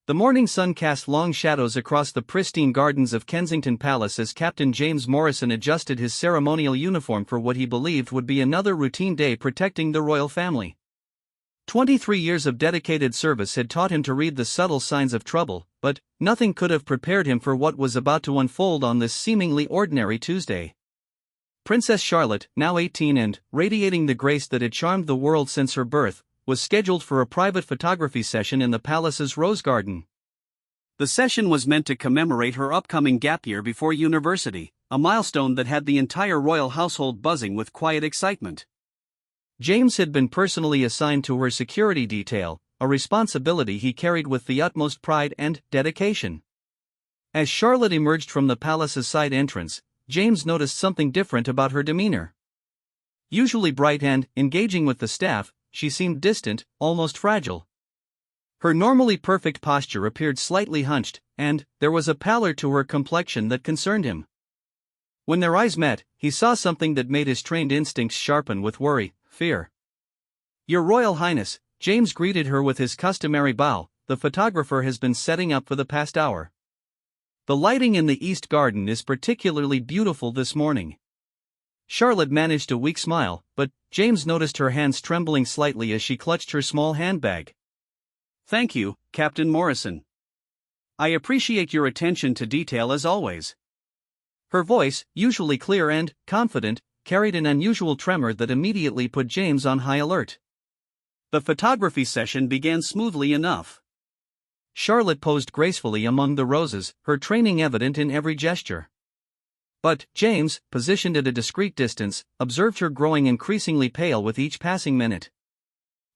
The morning sun cast long shadows across the pristine gardens of Kensington Palace as Captain James Morrison adjusted his ceremonial uniform for what he believed would be another routine day protecting the royal family. 23 years of dedicated service had taught him to read the subtle signs of trouble, but nothing could have prepared him for what was about to unfold on this seemingly ordinary Tuesday. Princess Charlotte, now 18 and radiating the grace that had charmed the world since her birth, was scheduled for a private photography session in the palace's rose garden. The session was meant to commemorate her upcoming gap year before university, a milestone that had the entire royal household buzzing with quiet excitement. James had been personally assigned to her security detail, a responsibility he carried with the utmost pride and dedication. As Charlotte emerged from the palace's side entrance, James noticed something different about her demeanor. Usually bright and engaging with the staff, she seemed distant, almost fragile. Her normally perfect posture appeared slightly hunched, and there was a pallor to her complexion that concerned him. When their eyes met, he saw something that made his trained instincts sharpen with worry, fear. "Your Royal Highness," James greeted her with his customary bow, "the photographer has been setting up for the past hour. The lighting in the East Garden is particularly beautiful this morning." Charlotte managed a weak smile, but James noticed her hands trembling slightly as she clutched her small handbag. "Thank you, Captain Morrison. I appreciate your attention to detail as always." Her voice, usually clear and confident, carried an unusual tremor that immediately put James on high alert. The photography session began smoothly enough. Charlotte posed gracefully among the roses, her training evident in every gesture. But James, positioned at a discreet distance, observed her growing increasingly pale with each passing minute.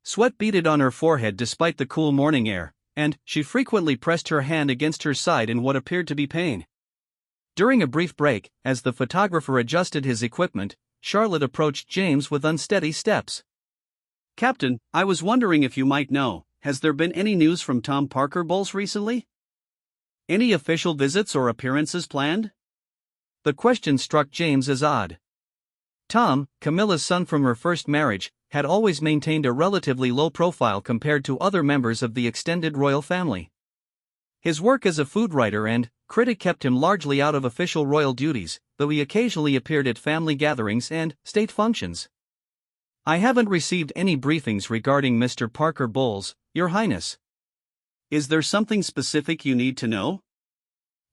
Sweat beaded on her forehead despite the cool morning air, and she frequently pressed her hand against her side in what appeared to be pain. During a brief break, as the photographer adjusted his equipment, Charlotte approached James with unsteady steps. "Captain, I was wondering if you might know, has there been any news from Tom Parker Bowles recently? Any official visits or appearances planned?" The question struck James as odd. Tom, Camilla's son from her first marriage, had always maintained a relatively low profile compared to other members of the extended royal family. His work as a food writer and critic kept him largely out of official royal duties, though he occasionally appeared at family gatherings and state functions. "I haven't received any briefings regarding Mr. Parker Bowles, Your Highness." "Is there something specific you need to know?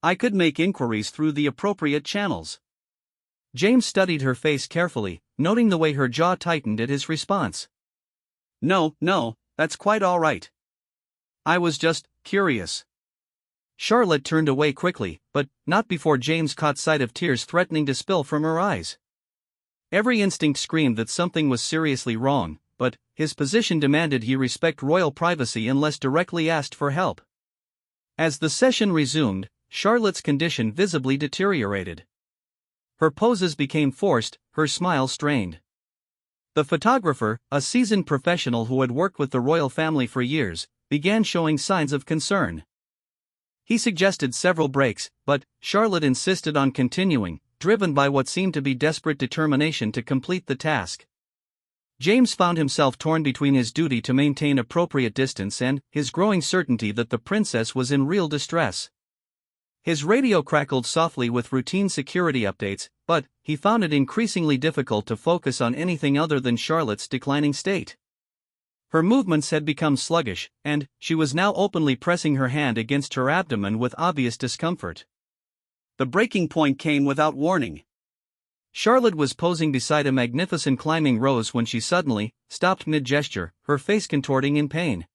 I could make inquiries through the appropriate channels." James studied her face carefully, noting the way her jaw tightened at his response. No, that's quite all right. I was just curious." Charlotte turned away quickly, but not before James caught sight of tears threatening to spill from her eyes. Every instinct screamed that something was seriously wrong, but his position demanded he respect royal privacy unless directly asked for help. As the session resumed, Charlotte's condition visibly deteriorated. Her poses became forced, her smile strained. The photographer, a seasoned professional who had worked with the royal family for years, began showing signs of concern. He suggested several breaks, but Charlotte insisted on continuing, driven by what seemed to be desperate determination to complete the task. James found himself torn between his duty to maintain appropriate distance and his growing certainty that the princess was in real distress. His radio crackled softly with routine security updates, but he found it increasingly difficult to focus on anything other than Charlotte's declining state. Her movements had become sluggish, and she was now openly pressing her hand against her abdomen with obvious discomfort. The breaking point came without warning. Charlotte was posing beside a magnificent climbing rose when she suddenly stopped mid-gesture, her face contorting in pain.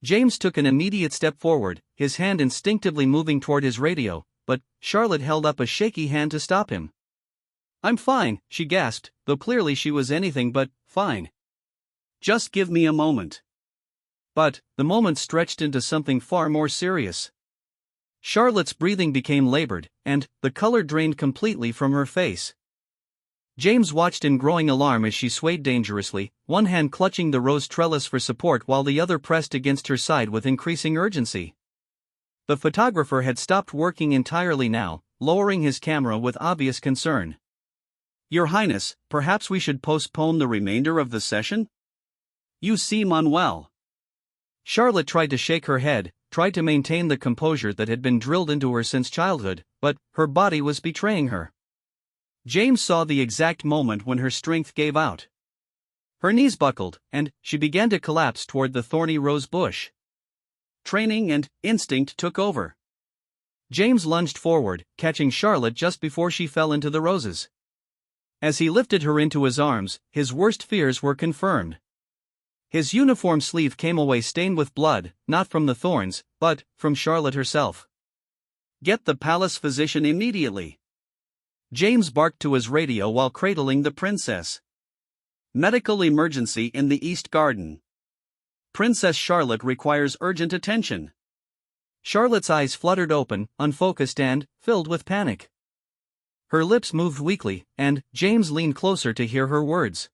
James took an immediate step forward, his hand instinctively moving toward his radio, but Charlotte held up a shaky hand to stop him. "I'm fine," she gasped, though clearly she was anything but fine. "Just give me a moment." But the moment stretched into something far more serious. Charlotte's breathing became labored, and the color drained completely from her face. James watched in growing alarm as she swayed dangerously, one hand clutching the rose trellis for support while the other pressed against her side with increasing urgency. The photographer had stopped working entirely now, lowering his camera with obvious concern. "Your Highness, perhaps we should postpone the remainder of the session? You seem unwell." Charlotte tried to shake her head, tried to maintain the composure that had been drilled into her since childhood, but her body was betraying her. James saw the exact moment when her strength gave out. Her knees buckled, and she began to collapse toward the thorny rose bush. Training and instinct took over. James lunged forward, catching Charlotte just before she fell into the roses. As he lifted her into his arms, his worst fears were confirmed. His uniform sleeve came away stained with blood, not from the thorns, but from Charlotte herself. "Get the palace physician immediately," James barked to his radio while cradling the princess. "Medical emergency in the East Garden. Princess Charlotte requires urgent attention." Charlotte's eyes fluttered open, unfocused and filled with panic. Her lips moved weakly, and James leaned closer to hear her words.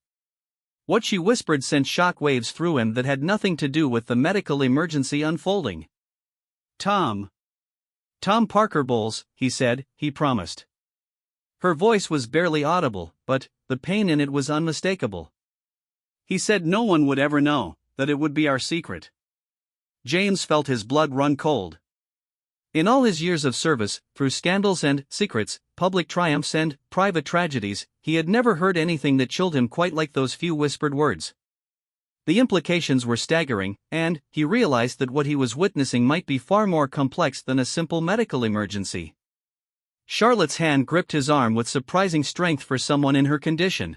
What she whispered sent shock waves through him that had nothing to do with the medical emergency unfolding. Tom Parker Bowles," he said, he promised. Her voice was barely audible, but the pain in it was unmistakable. "He said no one would ever know, that it would be our secret." James felt his blood run cold. In all his years of service, through scandals and secrets, public triumphs and private tragedies, he had never heard anything that chilled him quite like those few whispered words. The implications were staggering, and he realized that what he was witnessing might be far more complex than a simple medical emergency. Charlotte's hand gripped his arm with surprising strength for someone in her condition.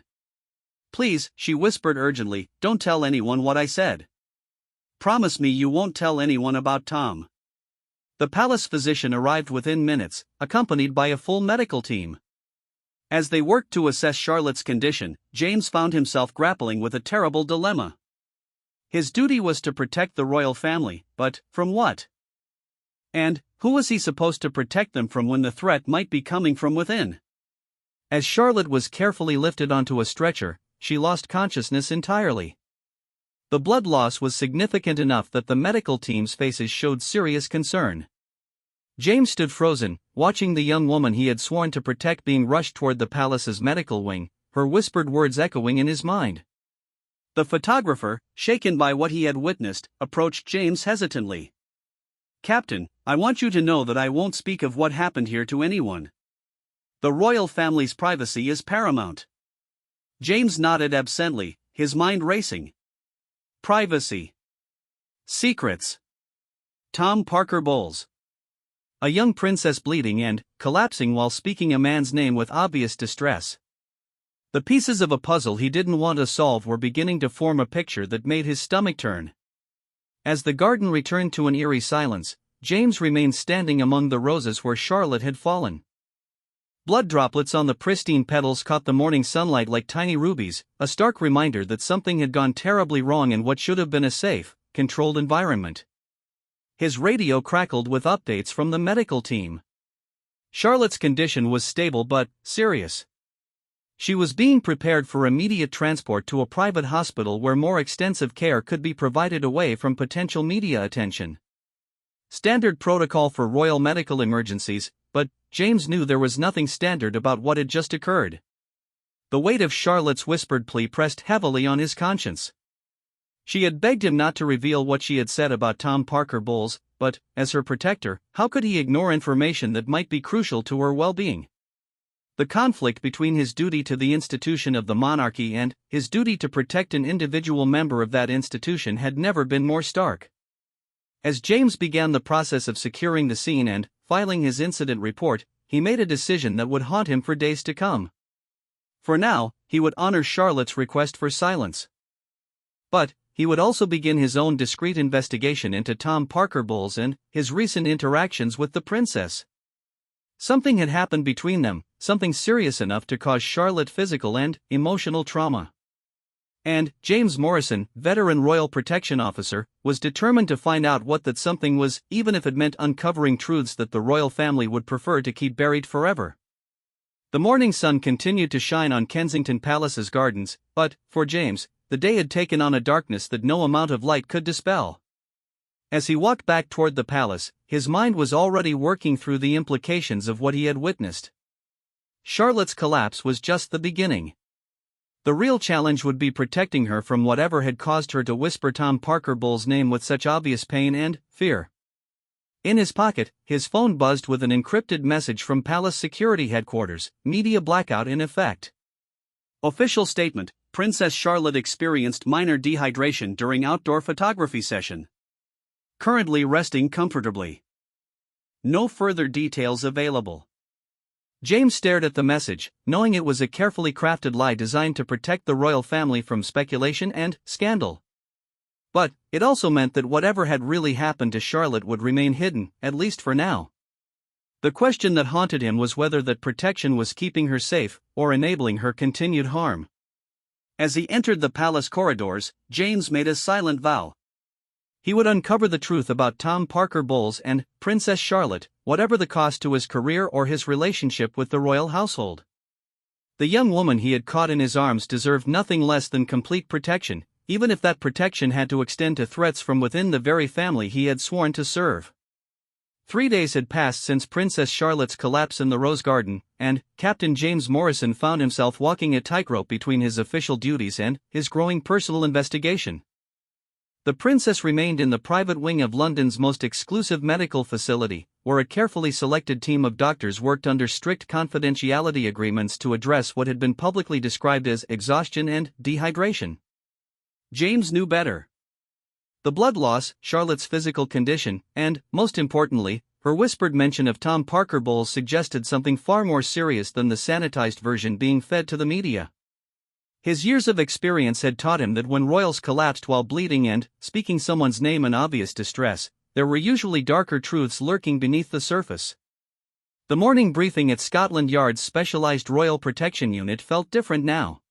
"Please," she whispered urgently, "don't tell anyone what I said. Promise me you won't tell anyone about Tom." The palace physician arrived within minutes, accompanied by a full medical team. As they worked to assess Charlotte's condition, James found himself grappling with a terrible dilemma. His duty was to protect the royal family, but from what? And who was he supposed to protect them from when the threat might be coming from within? As Charlotte was carefully lifted onto a stretcher, she lost consciousness entirely. The blood loss was significant enough that the medical team's faces showed serious concern. James stood frozen, watching the young woman he had sworn to protect being rushed toward the palace's medical wing, her whispered words echoing in his mind. The photographer, shaken by what he had witnessed, approached James hesitantly. "Captain, I want you to know that I won't speak of what happened here to anyone. The royal family's privacy is paramount." James nodded absently, his mind racing. Privacy. Secrets. Tom Parker Bowles. A young princess bleeding and collapsing while speaking a man's name with obvious distress. The pieces of a puzzle he didn't want to solve were beginning to form a picture that made his stomach turn. As the garden returned to an eerie silence, James remained standing among the roses where Charlotte had fallen. Blood droplets on the pristine petals caught the morning sunlight like tiny rubies, a stark reminder that something had gone terribly wrong in what should have been a safe, controlled environment. His radio crackled with updates from the medical team. Charlotte's condition was stable but serious. She was being prepared for immediate transport to a private hospital where more extensive care could be provided away from potential media attention. Standard protocol for royal medical emergencies, but James knew there was nothing standard about what had just occurred. The weight of Charlotte's whispered plea pressed heavily on his conscience. She had begged him not to reveal what she had said about Tom Parker Bowles, but, as her protector, how could he ignore information that might be crucial to her well-being? The conflict between his duty to the institution of the monarchy and his duty to protect an individual member of that institution had never been more stark. As James began the process of securing the scene and filing his incident report, he made a decision that would haunt him for days to come. For now, he would honor Charlotte's request for silence. But he would also begin his own discreet investigation into Tom Parker Bowles and his recent interactions with the princess. Something had happened between them, something serious enough to cause Charlotte physical and emotional trauma. And James Morrison, veteran royal protection officer, was determined to find out what that something was, even if it meant uncovering truths that the royal family would prefer to keep buried forever. The morning sun continued to shine on Kensington Palace's gardens, but, for James, the day had taken on a darkness that no amount of light could dispel. As he walked back toward the palace, his mind was already working through the implications of what he had witnessed. Charlotte's collapse was just the beginning. The real challenge would be protecting her from whatever had caused her to whisper Tom Parker Bowles' name with such obvious pain and fear. In his pocket, his phone buzzed with an encrypted message from Palace Security Headquarters, media blackout in effect. Official statement: Princess Charlotte experienced minor dehydration during outdoor photography session. Currently resting comfortably. No further details available. James stared at the message, knowing it was a carefully crafted lie designed to protect the royal family from speculation and scandal. But it also meant that whatever had really happened to Charlotte would remain hidden, at least for now. The question that haunted him was whether that protection was keeping her safe or enabling her continued harm. As he entered the palace corridors, James made a silent vow. He would uncover the truth about Tom Parker Bowles and Princess Charlotte, whatever the cost to his career or his relationship with the royal household. The young woman he had caught in his arms deserved nothing less than complete protection, even if that protection had to extend to threats from within the very family he had sworn to serve. 3 days had passed since Princess Charlotte's collapse in the Rose Garden, and Captain James Morrison found himself walking a tightrope between his official duties and his growing personal investigation. The princess remained in the private wing of London's most exclusive medical facility, where a carefully selected team of doctors worked under strict confidentiality agreements to address what had been publicly described as exhaustion and dehydration. James knew better. The blood loss, Charlotte's physical condition, and, most importantly, her whispered mention of Tom Parker Bowles suggested something far more serious than the sanitized version being fed to the media. His years of experience had taught him that when royals collapsed while bleeding and speaking someone's name in obvious distress, there were usually darker truths lurking beneath the surface. The morning briefing at Scotland Yard's specialized Royal Protection Unit felt different now.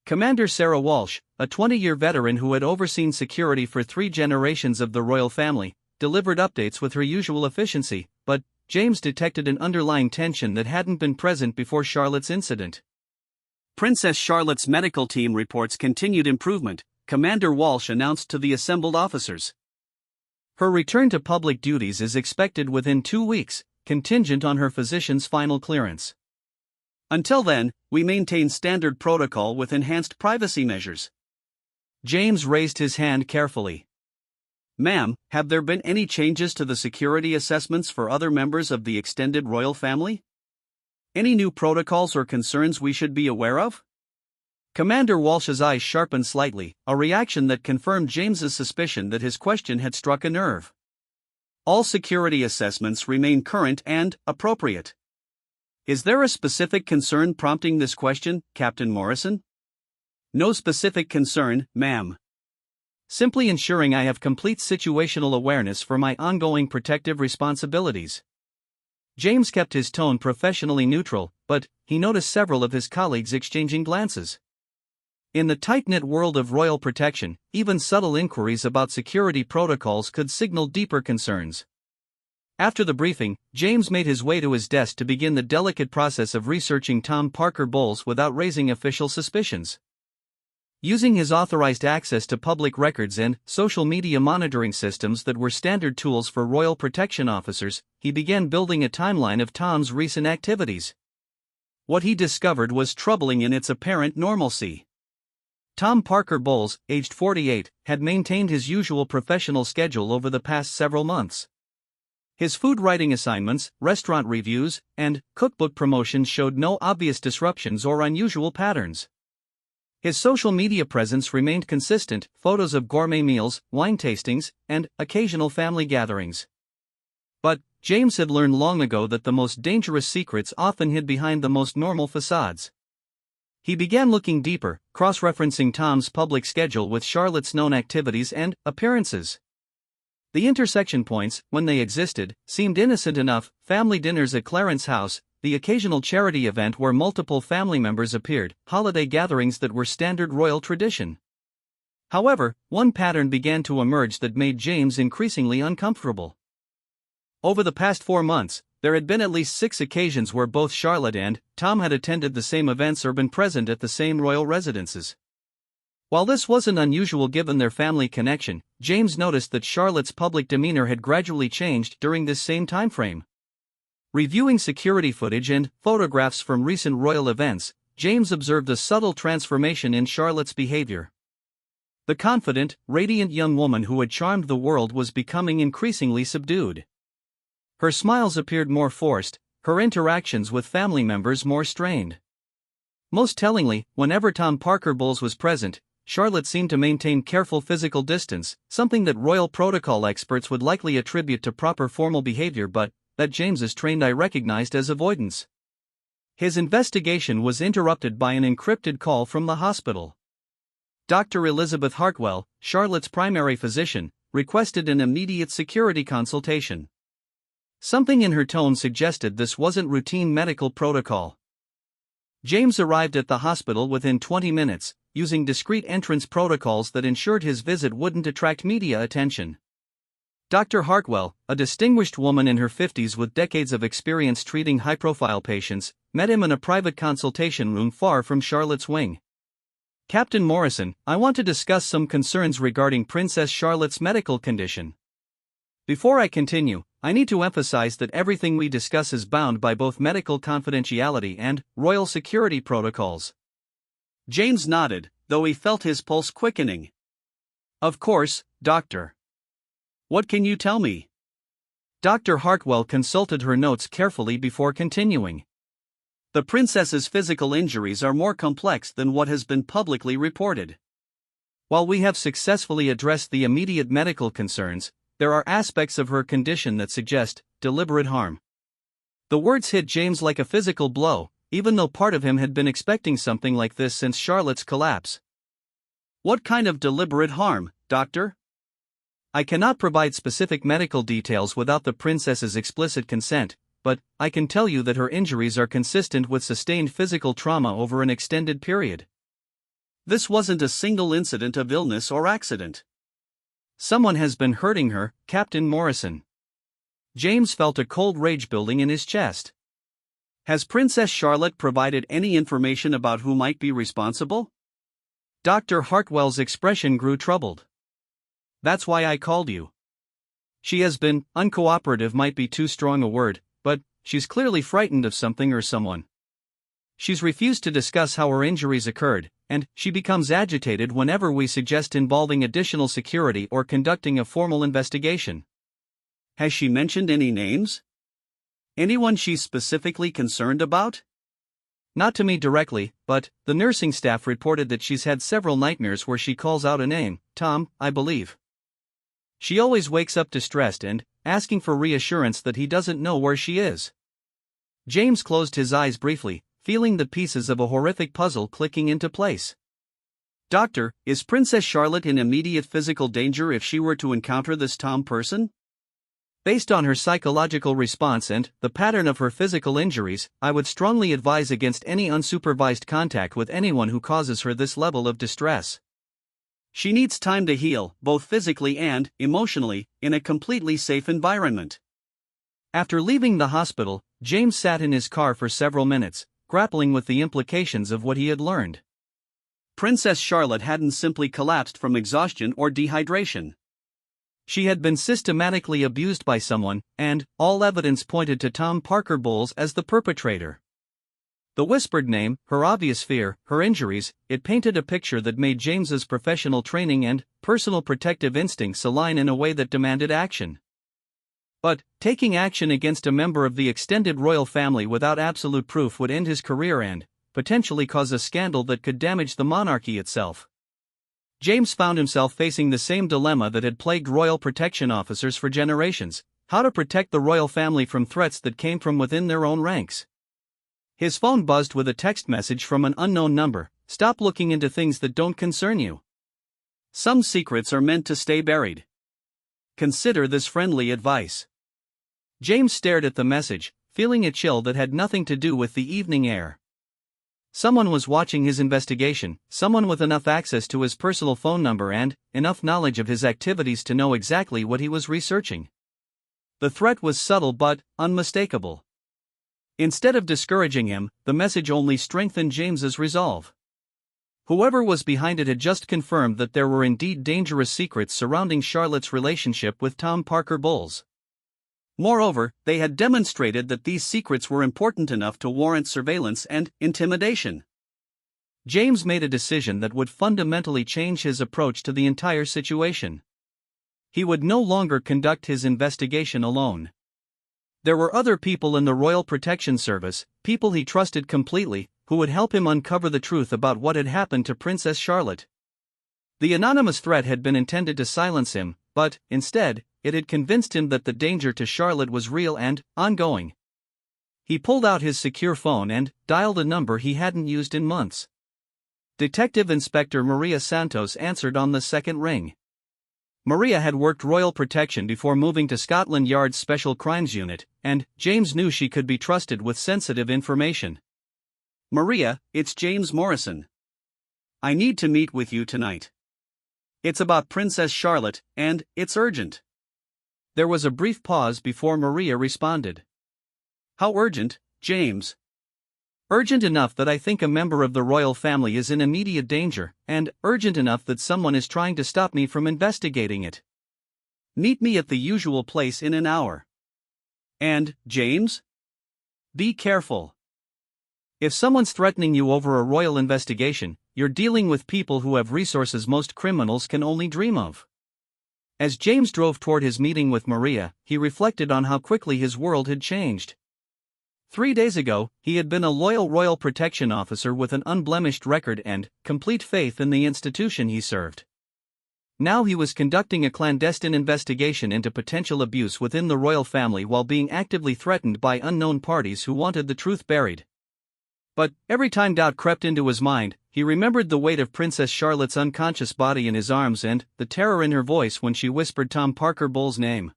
Commander Sarah Walsh, a 20-year veteran who had overseen security for 3 generations of the royal family, delivered updates with her usual efficiency, but James detected an underlying tension that hadn't been present before Charlotte's incident. Princess Charlotte's medical team reports continued improvement, Commander Walsh announced to the assembled officers. Her return to public duties is expected within 2 weeks, contingent on her physician's final clearance. Until then, we maintain standard protocol with enhanced privacy measures. James raised his hand carefully. Ma'am, have there been any changes to the security assessments for other members of the extended royal family? Any new protocols or concerns we should be aware of? Commander Walsh's eyes sharpened slightly, a reaction that confirmed James's suspicion that his question had struck a nerve. All security assessments remain current and appropriate. Is there a specific concern prompting this question, Captain Morrison? No specific concern, ma'am. Simply ensuring I have complete situational awareness for my ongoing protective responsibilities. James kept his tone professionally neutral, but he noticed several of his colleagues exchanging glances. In the tight-knit world of royal protection, even subtle inquiries about security protocols could signal deeper concerns. After the briefing, James made his way to his desk to begin the delicate process of researching Tom Parker Bowles without raising official suspicions. Using his authorized access to public records and social media monitoring systems that were standard tools for royal protection officers, he began building a timeline of Tom's recent activities. What he discovered was troubling in its apparent normalcy. Tom Parker Bowles, aged 48, had maintained his usual professional schedule over the past several months. His food writing assignments, restaurant reviews, and cookbook promotions showed no obvious disruptions or unusual patterns. His social media presence remained consistent, photos of gourmet meals, wine tastings, and occasional family gatherings. But James had learned long ago that the most dangerous secrets often hid behind the most normal facades. He began looking deeper, cross-referencing Tom's public schedule with Charlotte's known activities and appearances. The intersection points, when they existed, seemed innocent enough: family dinners at Clarence House, the occasional charity event where multiple family members appeared, holiday gatherings that were standard royal tradition. However, one pattern began to emerge that made James increasingly uncomfortable. Over the past 4 months, there had been at least 6 occasions where both Charlotte and Tom had attended the same events or been present at the same royal residences. While this wasn't unusual given their family connection, James noticed that Charlotte's public demeanor had gradually changed during this same timeframe. Reviewing security footage and photographs from recent royal events, James observed a subtle transformation in Charlotte's behavior. The confident, radiant young woman who had charmed the world was becoming increasingly subdued. Her smiles appeared more forced, her interactions with family members more strained. Most tellingly, whenever Tom Parker Bowles was present, Charlotte seemed to maintain careful physical distance, something that royal protocol experts would likely attribute to proper formal behavior but that James's trained eye recognized as avoidance. His investigation was interrupted by an encrypted call from the hospital. Dr. Elizabeth Hartwell, Charlotte's primary physician, requested an immediate security consultation. Something in her tone suggested this wasn't routine medical protocol. James arrived at the hospital within 20 minutes, using discreet entrance protocols that ensured his visit wouldn't attract media attention. Dr. Hartwell, a distinguished woman in her 50s with decades of experience treating high-profile patients, met him in a private consultation room far from Charlotte's wing. "Captain Morrison, I want to discuss some concerns regarding Princess Charlotte's medical condition. Before I continue, I need to emphasize that everything we discuss is bound by both medical confidentiality and royal security protocols." James nodded, though he felt his pulse quickening. "Of course, Doctor. What can you tell me?" Dr. Hartwell consulted her notes carefully before continuing. "The princess's physical injuries are more complex than what has been publicly reported. While we have successfully addressed the immediate medical concerns, there are aspects of her condition that suggest deliberate harm." The words hit James like a physical blow, even though part of him had been expecting something like this since Charlotte's collapse. "What kind of deliberate harm, Doctor?" "I cannot provide specific medical details without the princess's explicit consent, but I can tell you that her injuries are consistent with sustained physical trauma over an extended period. This wasn't a single incident of illness or accident. Someone has been hurting her, Captain Morrison." James felt a cold rage building in his chest. "Has Princess Charlotte provided any information about who might be responsible?" Dr. Hartwell's expression grew troubled. "That's why I called you. She has been, uncooperative might be too strong a word, but she's clearly frightened of something or someone. She's refused to discuss how her injuries occurred, and she becomes agitated whenever we suggest involving additional security or conducting a formal investigation." "Has she mentioned any names? Anyone she's specifically concerned about?" "Not to me directly, but the nursing staff reported that she's had several nightmares where she calls out a name, Tom, I believe. She always wakes up distressed and asking for reassurance that he doesn't know where she is." James closed his eyes briefly, feeling the pieces of a horrific puzzle clicking into place. "Doctor, is Princess Charlotte in immediate physical danger if she were to encounter this Tom person?" "Based on her psychological response and the pattern of her physical injuries, I would strongly advise against any unsupervised contact with anyone who causes her this level of distress. She needs time to heal, both physically and emotionally, in a completely safe environment." After leaving the hospital, James sat in his car for several minutes, grappling with the implications of what he had learned. Princess Charlotte hadn't simply collapsed from exhaustion or dehydration. She had been systematically abused by someone, and all evidence pointed to Tom Parker Bowles as the perpetrator. The whispered name, her obvious fear, her injuries, it painted a picture that made James's professional training and personal protective instincts align in a way that demanded action. But taking action against a member of the extended royal family without absolute proof would end his career and potentially cause a scandal that could damage the monarchy itself. James found himself facing the same dilemma that had plagued royal protection officers for generations: how to protect the royal family from threats that came from within their own ranks. His phone buzzed with a text message from an unknown number: "Stop looking into things that don't concern you. Some secrets are meant to stay buried. Consider this friendly advice." James stared at the message, feeling a chill that had nothing to do with the evening air. Someone was watching his investigation, someone with enough access to his personal phone number and enough knowledge of his activities to know exactly what he was researching. The threat was subtle but unmistakable. Instead of discouraging him, the message only strengthened James's resolve. Whoever was behind it had just confirmed that there were indeed dangerous secrets surrounding Charlotte's relationship with Tom Parker Bowles. Moreover, they had demonstrated that these secrets were important enough to warrant surveillance and intimidation. James made a decision that would fundamentally change his approach to the entire situation. He would no longer conduct his investigation alone. There were other people in the Royal Protection Service, people he trusted completely, who would help him uncover the truth about what had happened to Princess Charlotte. The anonymous threat had been intended to silence him, but, instead, it had convinced him that the danger to Charlotte was real and ongoing. He pulled out his secure phone and dialed a number he hadn't used in months. Detective Inspector Maria Santos answered on the second ring. Maria had worked Royal Protection before moving to Scotland Yard's Special Crimes Unit, and James knew she could be trusted with sensitive information. Maria, it's James Morrison. I need to meet with you tonight. It's about Princess Charlotte, and it's urgent. There was a brief pause before Maria responded. How urgent, James? Urgent enough that I think a member of the royal family is in immediate danger, and urgent enough that someone is trying to stop me from investigating it. Meet me at the usual place in an hour. And, James? Be careful. If someone's threatening you over a royal investigation, you're dealing with people who have resources most criminals can only dream of. As James drove toward his meeting with Maria, he reflected on how quickly his world had changed. 3 days ago, he had been a loyal royal protection officer with an unblemished record and complete faith in the institution he served. Now he was conducting a clandestine investigation into potential abuse within the royal family while being actively threatened by unknown parties who wanted the truth buried. But every time doubt crept into his mind, he remembered the weight of Princess Charlotte's unconscious body in his arms and the terror in her voice when she whispered Tom Parker Bowles' name.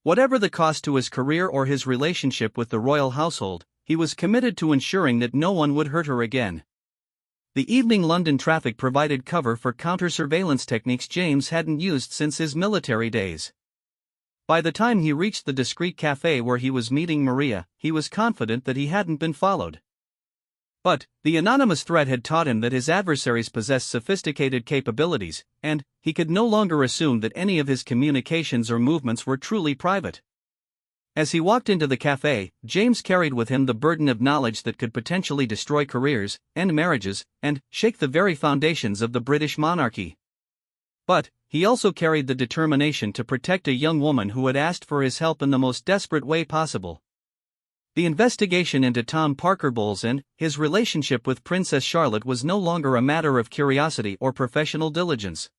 Whatever the cost to his career or his relationship with the royal household, he was committed to ensuring that no one would hurt her again. The evening London traffic provided cover for counter-surveillance techniques James hadn't used since his military days. By the time he reached the discreet cafe where he was meeting Maria, he was confident that he hadn't been followed. But the anonymous threat had taught him that his adversaries possessed sophisticated capabilities, and he could no longer assume that any of his communications or movements were truly private. As he walked into the cafe, James carried with him the burden of knowledge that could potentially destroy careers, end marriages, and shake the very foundations of the British monarchy. But he also carried the determination to protect a young woman who had asked for his help in the most desperate way possible. The investigation into Tom Parker Bowles and his relationship with Princess Charlotte was no longer a matter of curiosity or professional diligence.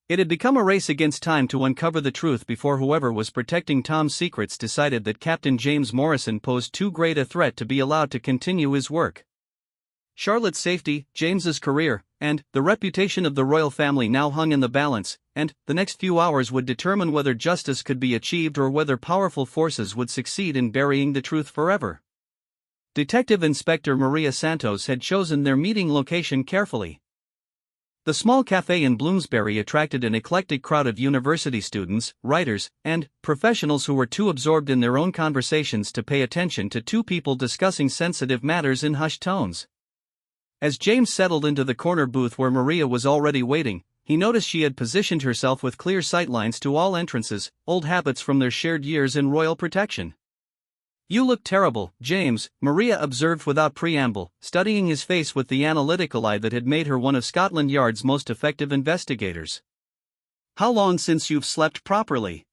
It had become a race against time to uncover the truth before whoever was protecting Tom's secrets decided that Captain James Morrison posed too great a threat to be allowed to continue his work. Charlotte's safety, James's career, and the reputation of the royal family now hung in the balance, and the next few hours would determine whether justice could be achieved or whether powerful forces would succeed in burying the truth forever. Detective Inspector Maria Santos had chosen their meeting location carefully. The small cafe in Bloomsbury attracted an eclectic crowd of university students, writers, and professionals who were too absorbed in their own conversations to pay attention to two people discussing sensitive matters in hushed tones. As James settled into the corner booth where Maria was already waiting, he noticed she had positioned herself with clear sightlines to all entrances, old habits from their shared years in royal protection. "You look terrible, James," Maria observed without preamble, studying his face with the analytical eye that had made her one of Scotland Yard's most effective investigators. "How long since you've slept properly?"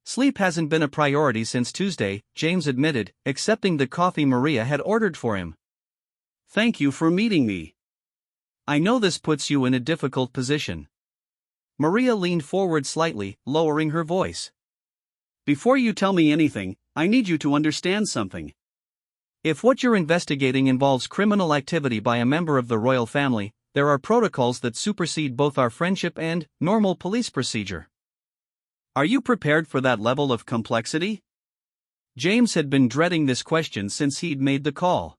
"Sleep hasn't been a priority since Tuesday," James admitted, accepting the coffee Maria had ordered for him. "Thank you for meeting me. I know this puts you in a difficult position." Maria leaned forward slightly, lowering her voice. "Before you tell me anything, I need you to understand something. If what you're investigating involves criminal activity by a member of the royal family, there are protocols that supersede both our friendship and normal police procedure." "Are you prepared for that level of complexity?" James had been dreading this question since he'd made the call.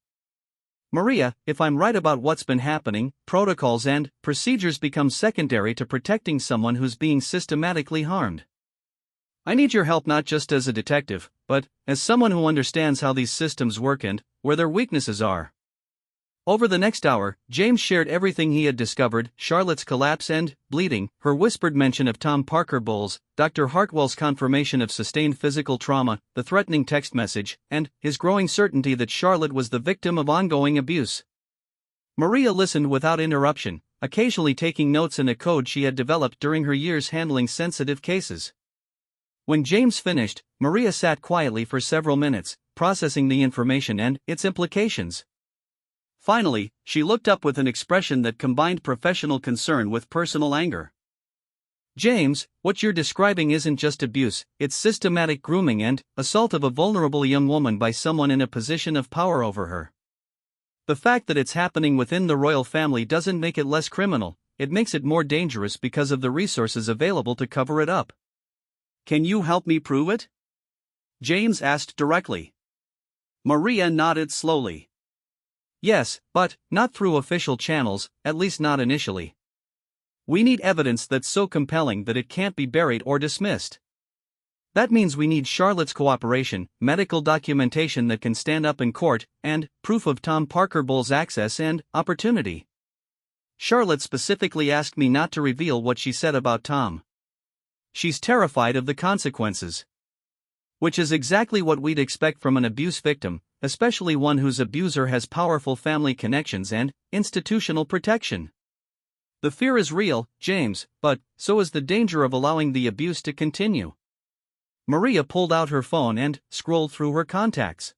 "Maria, if I'm right about what's been happening, protocols and procedures become secondary to protecting someone who's being systematically harmed. I need your help not just as a detective, but as someone who understands how these systems work and where their weaknesses are." Over the next hour, James shared everything he had discovered: Charlotte's collapse and bleeding, her whispered mention of Tom Parker Bowles, Dr. Hartwell's confirmation of sustained physical trauma, the threatening text message, and his growing certainty that Charlotte was the victim of ongoing abuse. Maria listened without interruption, occasionally taking notes in a code she had developed during her years handling sensitive cases. When James finished, Maria sat quietly for several minutes, processing the information and its implications. Finally, she looked up with an expression that combined professional concern with personal anger. James, what you're describing isn't just abuse, it's systematic grooming and assault of a vulnerable young woman by someone in a position of power over her. The fact that it's happening within the royal family doesn't make it less criminal, it makes it more dangerous because of the resources available to cover it up. Can you help me prove it? James asked directly. Maria nodded slowly. Yes, but not through official channels, at least not initially. We need evidence that's so compelling that it can't be buried or dismissed. That means we need Charlotte's cooperation, medical documentation that can stand up in court, and proof of Tom Parker Bowles' access and opportunity. Charlotte specifically asked me not to reveal what she said about Tom. She's terrified of the consequences. Which is exactly what we'd expect from an abuse victim, especially one whose abuser has powerful family connections and institutional protection. The fear is real, James, but so is the danger of allowing the abuse to continue. Maria pulled out her phone and scrolled through her contacts.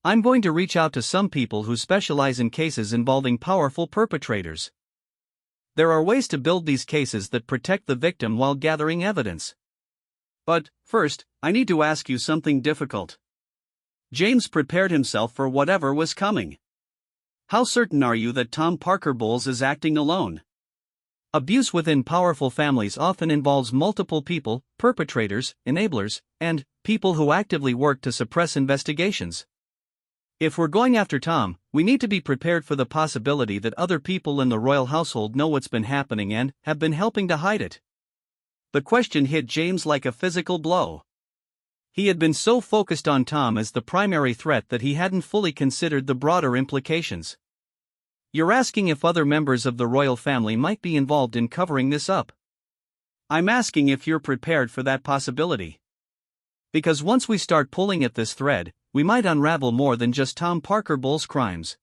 I'm going to reach out to some people who specialize in cases involving powerful perpetrators. There are ways to build these cases that protect the victim while gathering evidence. But, first, I need to ask you something difficult. James prepared himself for whatever was coming. How certain are you that Tom Parker Bowles is acting alone? Abuse within powerful families often involves multiple people, perpetrators, enablers, and people who actively work to suppress investigations. If we're going after Tom, we need to be prepared for the possibility that other people in the royal household know what's been happening and have been helping to hide it. The question hit James like a physical blow. He had been so focused on Tom as the primary threat that he hadn't fully considered the broader implications. You're asking if other members of the royal family might be involved in covering this up. I'm asking if you're prepared for that possibility. Because once we start pulling at this thread, we might unravel more than just Tom Parker Bowles' crimes.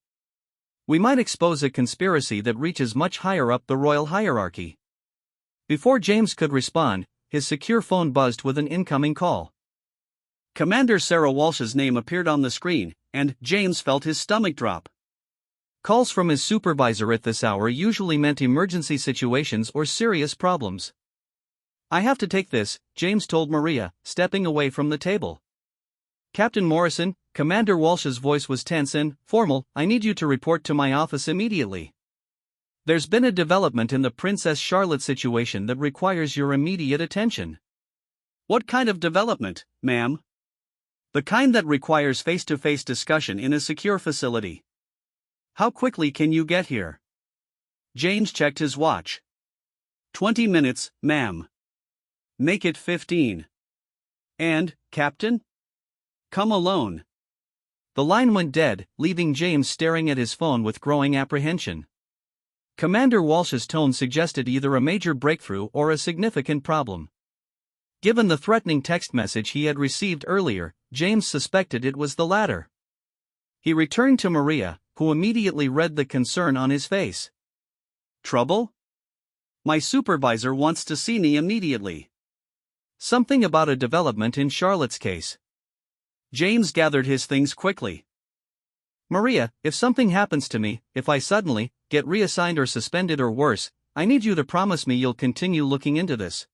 We might expose a conspiracy that reaches much higher up the royal hierarchy. Before James could respond, his secure phone buzzed with an incoming call. Commander Sarah Walsh's name appeared on the screen, and James felt his stomach drop. Calls from his supervisor at this hour usually meant emergency situations or serious problems. I have to take this, James told Maria, stepping away from the table. Captain Morrison, Commander Walsh's voice was tense and formal. I need you to report to my office immediately. There's been a development in the Princess Charlotte situation that requires your immediate attention. What kind of development, ma'am? The kind that requires face-to-face discussion in a secure facility. How quickly can you get here? James checked his watch. 20 minutes, ma'am. Make it 15. And, Captain? Come alone. The line went dead, leaving James staring at his phone with growing apprehension. Commander Walsh's tone suggested either a major breakthrough or a significant problem. Given the threatening text message he had received earlier, James suspected it was the latter. He returned to Maria, who immediately read the concern on his face. Trouble? My supervisor wants to see me immediately. Something about a development in Charlotte's case. James gathered his things quickly. Maria, if something happens to me, if I suddenly get reassigned or suspended or worse, I need you to promise me you'll continue looking into this.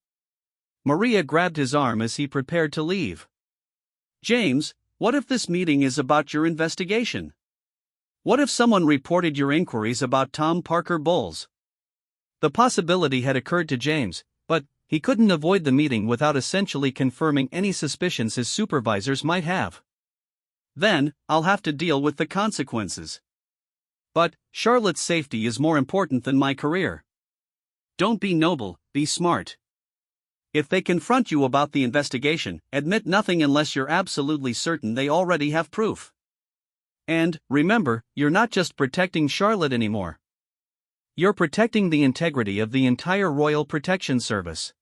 Maria grabbed his arm as he prepared to leave. James, what if this meeting is about your investigation? What if someone reported your inquiries about Tom Parker Bowles? The possibility had occurred to James, but he couldn't avoid the meeting without essentially confirming any suspicions his supervisors might have. Then, I'll have to deal with the consequences. But, Charlotte's safety is more important than my career. Don't be noble, be smart. If they confront you about the investigation, admit nothing unless you're absolutely certain they already have proof. And, remember, you're not just protecting Charlotte anymore. You're protecting the integrity of the entire Royal Protection Service.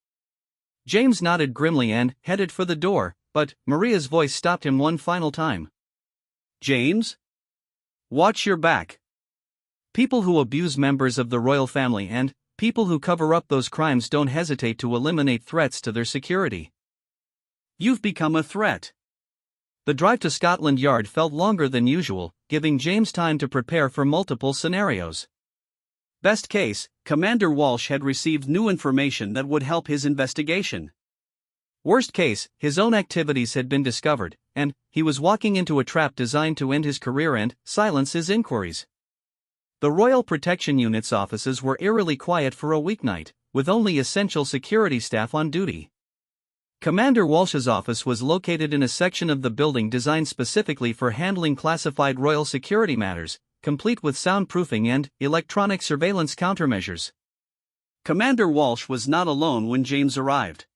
James nodded grimly and headed for the door, but Maria's voice stopped him one final time. James? Watch your back. People who abuse members of the royal family and people who cover up those crimes don't hesitate to eliminate threats to their security. You've become a threat. The drive to Scotland Yard felt longer than usual, giving James time to prepare for multiple scenarios. Best case, Commander Walsh had received new information that would help his investigation. Worst case, his own activities had been discovered, and he was walking into a trap designed to end his career and silence his inquiries. The Royal Protection Unit's offices were eerily quiet for a weeknight, with only essential security staff on duty. Commander Walsh's office was located in a section of the building designed specifically for handling classified royal security matters, complete with soundproofing and electronic surveillance countermeasures. Commander Walsh was not alone when James arrived.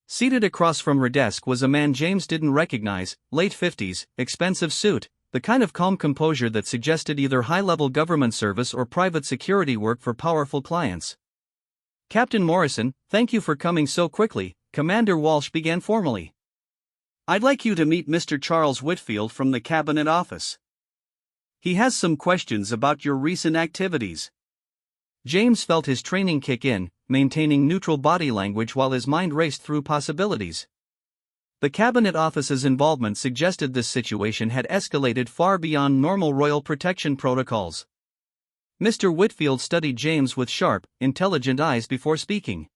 Seated across from her desk was a man James didn't recognize, late 50s, expensive suit, the kind of calm composure that suggested either high-level government service or private security work for powerful clients. "Captain Morrison, thank you for coming so quickly," Commander Walsh began formally. "I'd like you to meet Mr. Charles Whitfield from the Cabinet Office. He has some questions about your recent activities." James felt his training kick in, maintaining neutral body language while his mind raced through possibilities. The Cabinet Office's involvement suggested this situation had escalated far beyond normal royal protection protocols. Mr. Whitfield studied James with sharp, intelligent eyes before speaking.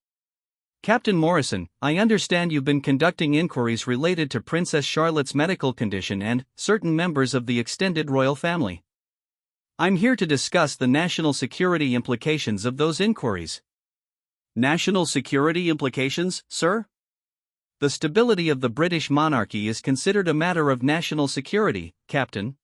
"Captain Morrison, I understand you've been conducting inquiries related to Princess Charlotte's medical condition and certain members of the extended royal family. I'm here to discuss the national security implications of those inquiries." "National security implications, sir?" "The stability of the British monarchy is considered a matter of national security, Captain.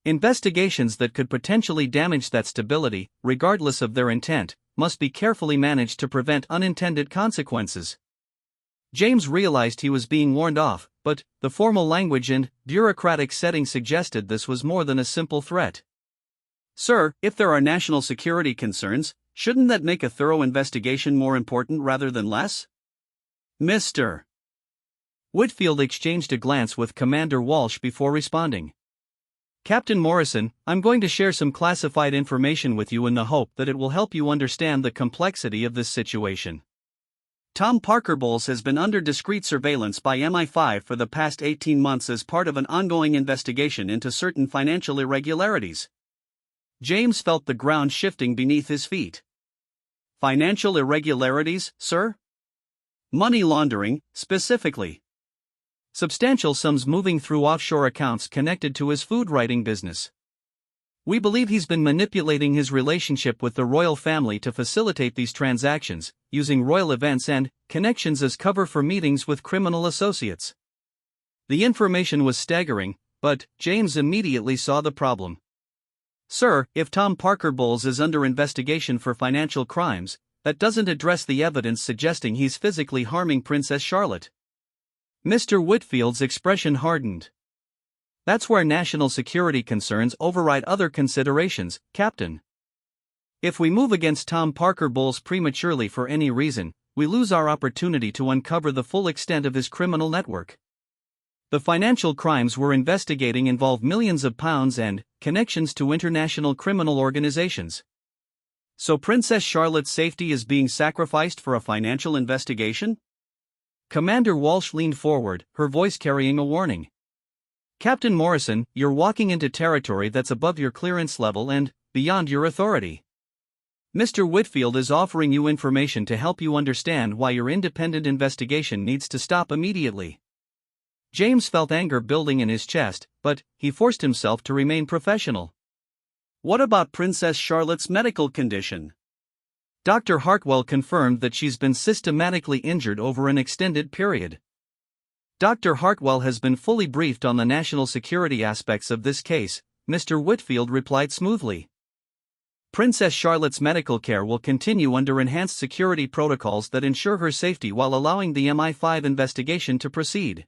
Investigations that could potentially damage that stability, regardless of their intent, must be carefully managed to prevent unintended consequences." James realized he was being warned off, but the formal language and bureaucratic setting suggested this was more than a simple threat. "Sir, if there are national security concerns, shouldn't that make a thorough investigation more important rather than less?" "Mr. Whitfield exchanged a glance with Commander Walsh before responding. "Captain Morrison, I'm going to share some classified information with you in the hope that it will help you understand the complexity of this situation. Tom Parker Bowles has been under discreet surveillance by MI5 for the past 18 months as part of an ongoing investigation into certain financial irregularities." James felt the ground shifting beneath his feet. "Financial irregularities, sir?" "Money laundering, specifically." "Substantial sums moving through offshore accounts connected to his food writing business. We believe he's been manipulating his relationship with the royal family to facilitate these transactions, using royal events and connections as cover for meetings with criminal associates." The information was staggering, but James immediately saw the problem. "Sir, if Tom Parker Bowles is under investigation for financial crimes, that doesn't address the evidence suggesting he's physically harming Princess Charlotte." Mr. Whitfield's expression hardened. "That's where national security concerns override other considerations, Captain. If we move against Tom Parker Bowles prematurely for any reason, we lose our opportunity to uncover the full extent of his criminal network. The financial crimes we're investigating involve millions of pounds and connections to international criminal organizations." "So Princess Charlotte's safety is being sacrificed for a financial investigation?" Commander Walsh leaned forward, her voice carrying a warning. "Captain Morrison, you're walking into territory that's above your clearance level and beyond your authority. Mr. Whitfield is offering you information to help you understand why your independent investigation needs to stop immediately." James felt anger building in his chest, but he forced himself to remain professional. "What about Princess Charlotte's medical condition?" Dr. Hartwell confirmed that she's been systematically injured over an extended period. "Dr. Hartwell has been fully briefed on the national security aspects of this case," Mr. Whitfield replied smoothly. "Princess Charlotte's medical care will continue under enhanced security protocols that ensure her safety while allowing the MI5 investigation to proceed."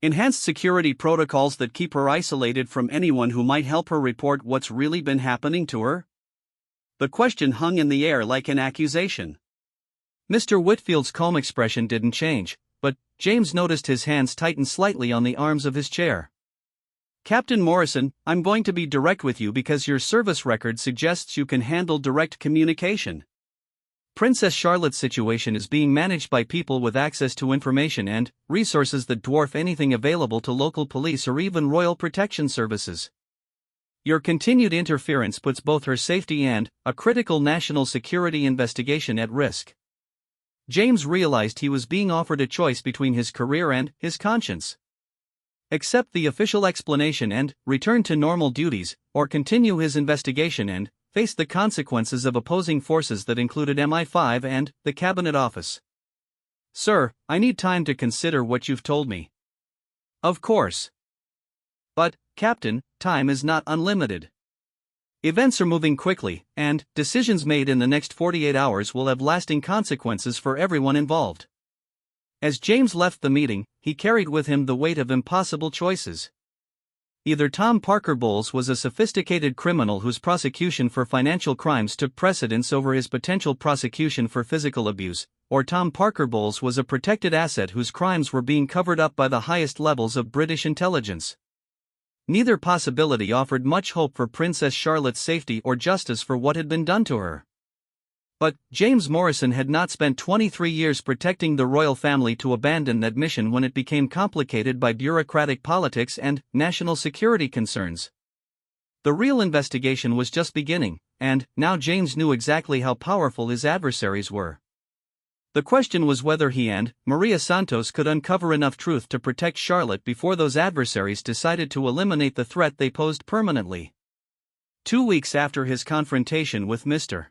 "Enhanced security protocols that keep her isolated from anyone who might help her report what's really been happening to her?" The question hung in the air like an accusation. Mr. Whitfield's calm expression didn't change, but James noticed his hands tighten slightly on the arms of his chair. "Captain Morrison, I'm going to be direct with you because your service record suggests you can handle direct communication. Princess Charlotte's situation is being managed by people with access to information and resources that dwarf anything available to local police or even royal protection services. Your continued interference puts both her safety and a critical national security investigation at risk. James realized he was being offered a choice between his career and his conscience. Accept the official explanation and return to normal duties, or continue his investigation and face the consequences of opposing forces that included MI5 and the Cabinet Office. Sir, I need time to consider what you've told me. Of course. But, Captain, time is not unlimited. Events are moving quickly, and decisions made in the next 48 hours will have lasting consequences for everyone involved. As James left the meeting, he carried with him the weight of impossible choices. Either Tom Parker Bowles was a sophisticated criminal whose prosecution for financial crimes took precedence over his potential prosecution for physical abuse, or Tom Parker Bowles was a protected asset whose crimes were being covered up by the highest levels of British intelligence. Neither possibility offered much hope for Princess Charlotte's safety or justice for what had been done to her. But James Morrison had not spent 23 years protecting the royal family to abandon that mission when it became complicated by bureaucratic politics and national security concerns. The real investigation was just beginning, and now James knew exactly how powerful his adversaries were. The question was whether he and Maria Santos could uncover enough truth to protect Charlotte before those adversaries decided to eliminate the threat they posed permanently. 2 weeks after his confrontation with Mr.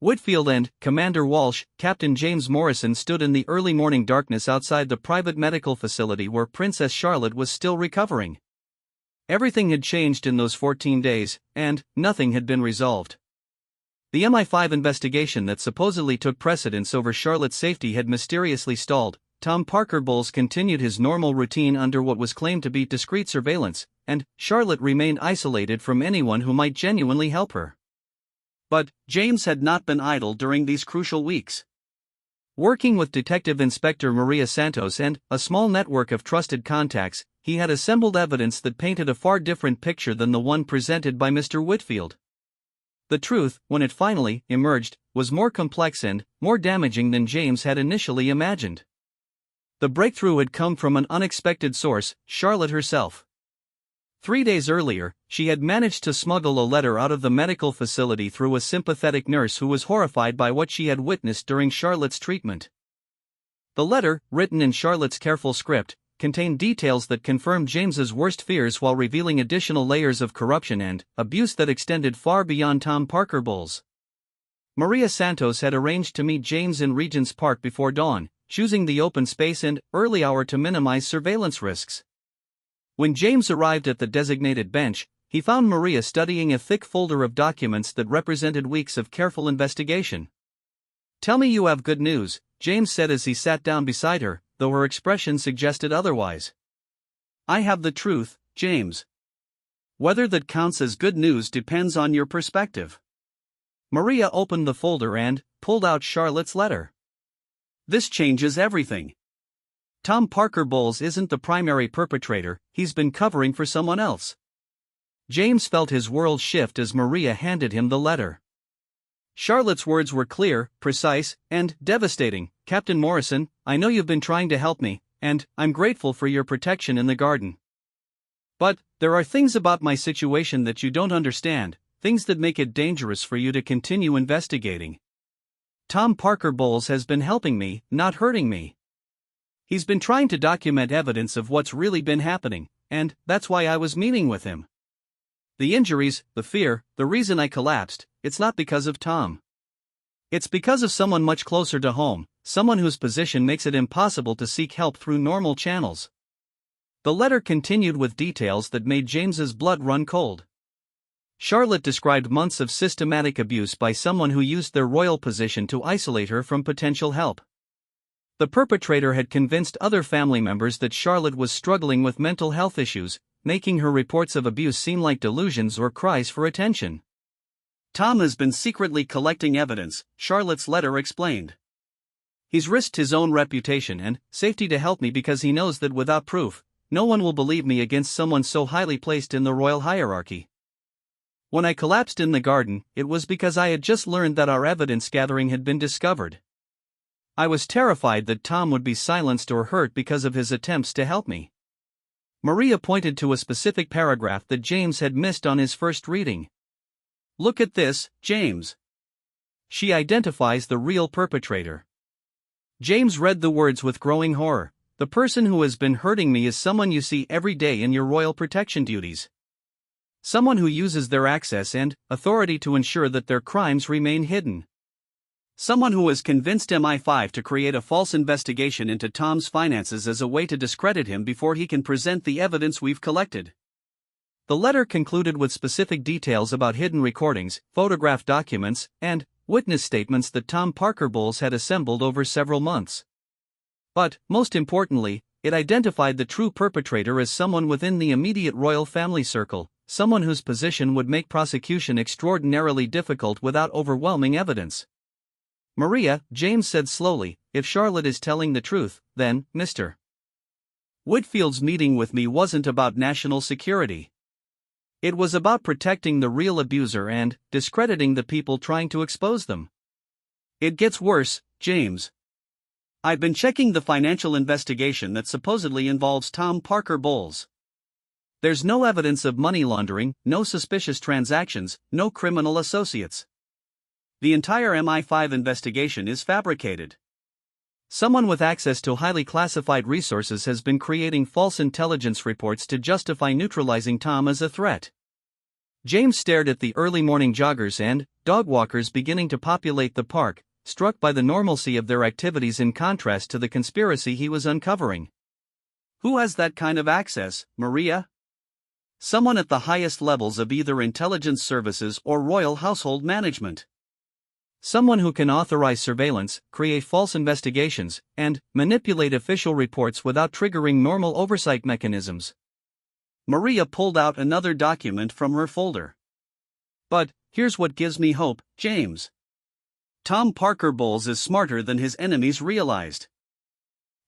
Whitfield and Commander Walsh, Captain James Morrison stood in the early morning darkness outside the private medical facility where Princess Charlotte was still recovering. Everything had changed in those 14 days, and nothing had been resolved. The MI5 investigation that supposedly took precedence over Charlotte's safety had mysteriously stalled. Tom Parker Bowles continued his normal routine under what was claimed to be discreet surveillance, and Charlotte remained isolated from anyone who might genuinely help her. But James had not been idle during these crucial weeks. Working with Detective Inspector Maria Santos and a small network of trusted contacts, he had assembled evidence that painted a far different picture than the one presented by Mr. Whitfield. The truth, when it finally emerged, was more complex and more damaging than James had initially imagined. The breakthrough had come from an unexpected source, Charlotte herself. 3 days earlier, she had managed to smuggle a letter out of the medical facility through a sympathetic nurse who was horrified by what she had witnessed during Charlotte's treatment. The letter, written in Charlotte's careful script, contained details that confirmed James's worst fears while revealing additional layers of corruption and abuse that extended far beyond Tom Parker Bowles. Maria Santos had arranged to meet James in Regent's Park before dawn, choosing the open space and early hour to minimize surveillance risks. When James arrived at the designated bench, he found Maria studying a thick folder of documents that represented weeks of careful investigation. "Tell me you have good news," James said as he sat down beside her, though her expression suggested otherwise. "I have the truth, James. Whether that counts as good news depends on your perspective." Maria opened the folder and pulled out Charlotte's letter. "This changes everything. Tom Parker Bowles isn't the primary perpetrator, he's been covering for someone else." James felt his world shift as Maria handed him the letter. Charlotte's words were clear, precise, and devastating. "Captain Morrison, I know you've been trying to help me, and I'm grateful for your protection in the garden. But there are things about my situation that you don't understand, things that make it dangerous for you to continue investigating. Tom Parker Bowles has been helping me, not hurting me. He's been trying to document evidence of what's really been happening, and that's why I was meeting with him. The injuries, the fear, the reason I collapsed, it's not because of Tom. It's because of someone much closer to home, someone whose position makes it impossible to seek help through normal channels." The letter continued with details that made James's blood run cold. Charlotte described months of systematic abuse by someone who used their royal position to isolate her from potential help. The perpetrator had convinced other family members that Charlotte was struggling with mental health issues, making her reports of abuse seem like delusions or cries for attention. "Tom has been secretly collecting evidence," Charlotte's letter explained. "He's risked his own reputation and safety to help me because he knows that without proof, no one will believe me against someone so highly placed in the royal hierarchy." When I collapsed in the garden, it was because I had just learned that our evidence gathering had been discovered. I was terrified that Tom would be silenced or hurt because of his attempts to help me. Maria pointed to a specific paragraph that James had missed on his first reading. "Look at this, James." She identifies the real perpetrator. James read the words with growing horror. "The person who has been hurting me is someone you see every day in your royal protection duties. Someone who uses their access and authority to ensure that their crimes remain hidden. Someone who has convinced MI5 to create a false investigation into Tom's finances as a way to discredit him before he can present the evidence we've collected." The letter concluded with specific details about hidden recordings, photographed documents, and witness statements that Tom Parker Bowles had assembled over several months. But, most importantly, it identified the true perpetrator as someone within the immediate royal family circle, someone whose position would make prosecution extraordinarily difficult without overwhelming evidence. "Maria," James said slowly, "if Charlotte is telling the truth, then, Mr. Whitfield's meeting with me wasn't about national security. It was about protecting the real abuser and discrediting the people trying to expose them. It gets worse, James. I've been checking the financial investigation that supposedly involves Tom Parker Bowles. There's no evidence of money laundering, no suspicious transactions, no criminal associates. The entire MI5 investigation is fabricated. Someone with access to highly classified resources has been creating false intelligence reports to justify neutralizing Tom as a threat." James stared at the early morning joggers and dog walkers beginning to populate the park, struck by the normalcy of their activities in contrast to the conspiracy he was uncovering. "Who has that kind of access, Maria?" "Someone at the highest levels of either intelligence services or royal household management. Someone who can authorize surveillance, create false investigations, and manipulate official reports without triggering normal oversight mechanisms." Maria pulled out another document from her folder. "But here's what gives me hope, James. Tom Parker Bowles is smarter than his enemies realized.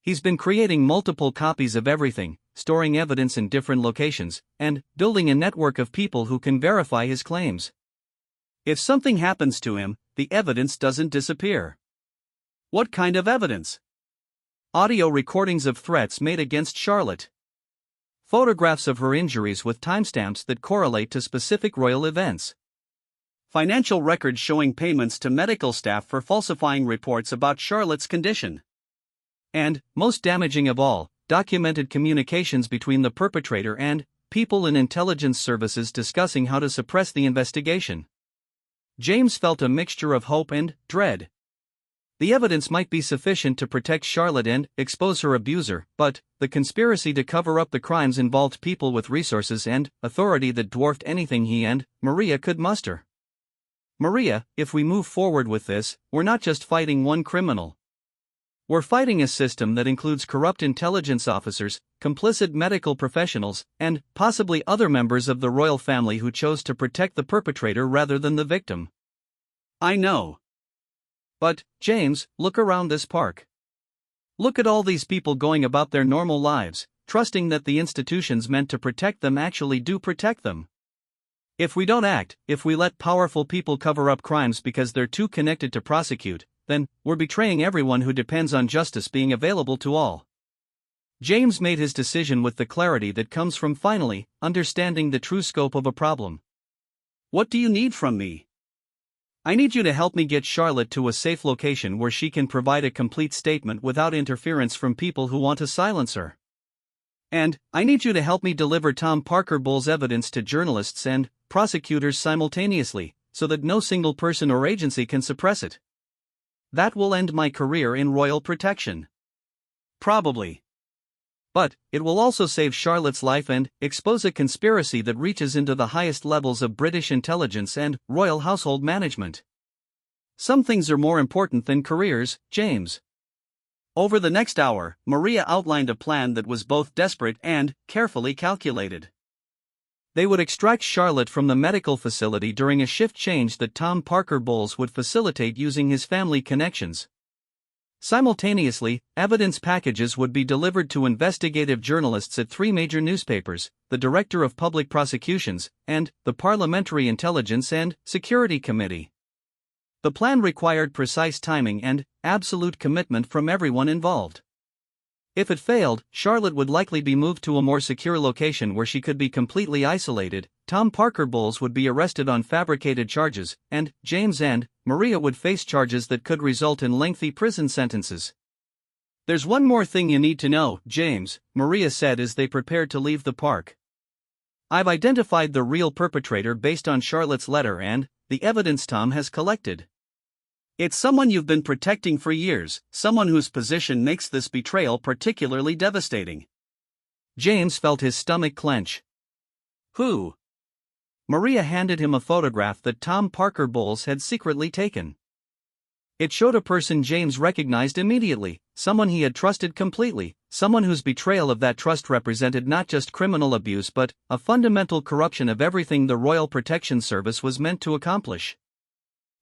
He's been creating multiple copies of everything, storing evidence in different locations, and building a network of people who can verify his claims. If something happens to him, the evidence doesn't disappear." "What kind of evidence?" "Audio recordings of threats made against Charlotte. Photographs of her injuries with timestamps that correlate to specific royal events. Financial records showing payments to medical staff for falsifying reports about Charlotte's condition. And, most damaging of all, documented communications between the perpetrator and people in intelligence services discussing how to suppress the investigation." James felt a mixture of hope and dread. The evidence might be sufficient to protect Charlotte and expose her abuser, but the conspiracy to cover up the crimes involved people with resources and authority that dwarfed anything he and Maria could muster. "Maria, if we move forward with this, we're not just fighting one criminal. We're fighting a system that includes corrupt intelligence officers, complicit medical professionals, and possibly other members of the royal family who chose to protect the perpetrator rather than the victim." "I know. But, James, look around this park. Look at all these people going about their normal lives, trusting that the institutions meant to protect them actually do protect them. If we don't act, if we let powerful people cover up crimes because they're too connected to prosecute, then we're betraying everyone who depends on justice being available to all." James made his decision with the clarity that comes from finally understanding the true scope of a problem. "What do you need from me?" "I need you to help me get Charlotte to a safe location where she can provide a complete statement without interference from people who want to silence her. And I need you to help me deliver Tom Parker Bowles' evidence to journalists and prosecutors simultaneously, so that no single person or agency can suppress it. That will end my career in royal protection. Probably. But it will also save Charlotte's life and expose a conspiracy that reaches into the highest levels of British intelligence and royal household management. Some things are more important than careers, James." Over the next hour, Maria outlined a plan that was both desperate and carefully calculated. They would extract Charlotte from the medical facility during a shift change that Tom Parker Bowles would facilitate using his family connections. Simultaneously, evidence packages would be delivered to investigative journalists at 3 major newspapers, the Director of Public Prosecutions, and the Parliamentary Intelligence and Security Committee. The plan required precise timing and absolute commitment from everyone involved. If it failed, Charlotte would likely be moved to a more secure location where she could be completely isolated, Tom Parker Bowles would be arrested on fabricated charges, and James and Maria would face charges that could result in lengthy prison sentences. "There's one more thing you need to know, James," Maria said as they prepared to leave the park. "I've identified the real perpetrator based on Charlotte's letter and the evidence Tom has collected. It's someone you've been protecting for years, someone whose position makes this betrayal particularly devastating." James felt his stomach clench. "Who?" Maria handed him a photograph that Tom Parker Bowles had secretly taken. It showed a person James recognized immediately, someone he had trusted completely, someone whose betrayal of that trust represented not just criminal abuse but a fundamental corruption of everything the Royal Protection Service was meant to accomplish.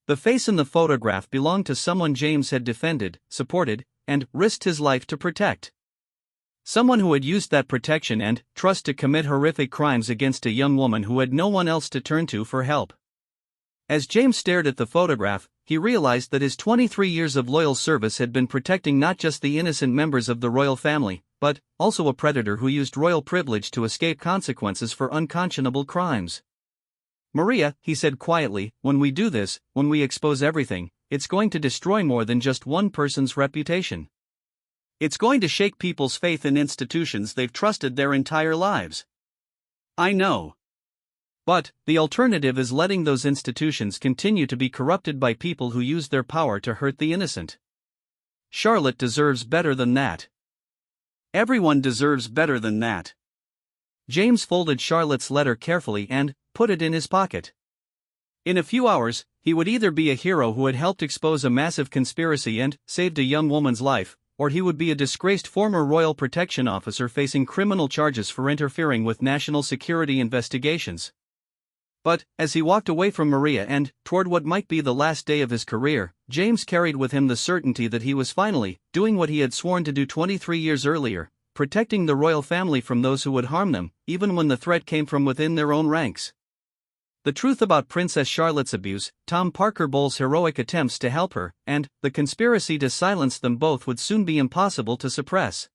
The face in the photograph belonged to someone James had defended, supported, and risked his life to protect. Someone who had used that protection and trust to commit horrific crimes against a young woman who had no one else to turn to for help. As James stared at the photograph, he realized that his 23 years of loyal service had been protecting not just the innocent members of the royal family, but also a predator who used royal privilege to escape consequences for unconscionable crimes. "Maria," he said quietly, "when we do this, when we expose everything, it's going to destroy more than just one person's reputation. It's going to shake people's faith in institutions they've trusted their entire lives." "I know. But the alternative is letting those institutions continue to be corrupted by people who use their power to hurt the innocent. Charlotte deserves better than that. Everyone deserves better than that." James folded Charlotte's letter carefully and put it in his pocket. In a few hours, he would either be a hero who had helped expose a massive conspiracy and saved a young woman's life, or he would be a disgraced former royal protection officer facing criminal charges for interfering with national security investigations. But, as he walked away from Maria and toward what might be the last day of his career, James carried with him the certainty that he was finally doing what he had sworn to do 23 years earlier, protecting the royal family from those who would harm them, even when the threat came from within their own ranks. The truth about Princess Charlotte's abuse, Tom Parker Bowles' heroic attempts to help her, and the conspiracy to silence them both would soon be impossible to suppress.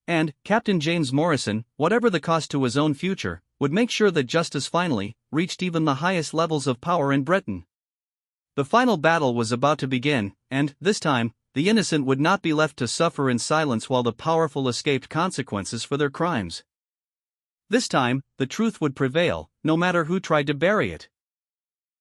And Captain James Morrison, whatever the cost to his own future, would make sure that justice finally reached even the highest levels of power in Britain. The final battle was about to begin, and, this time, the innocent would not be left to suffer in silence while the powerful escaped consequences for their crimes. This time, the truth would prevail, no matter who tried to bury it.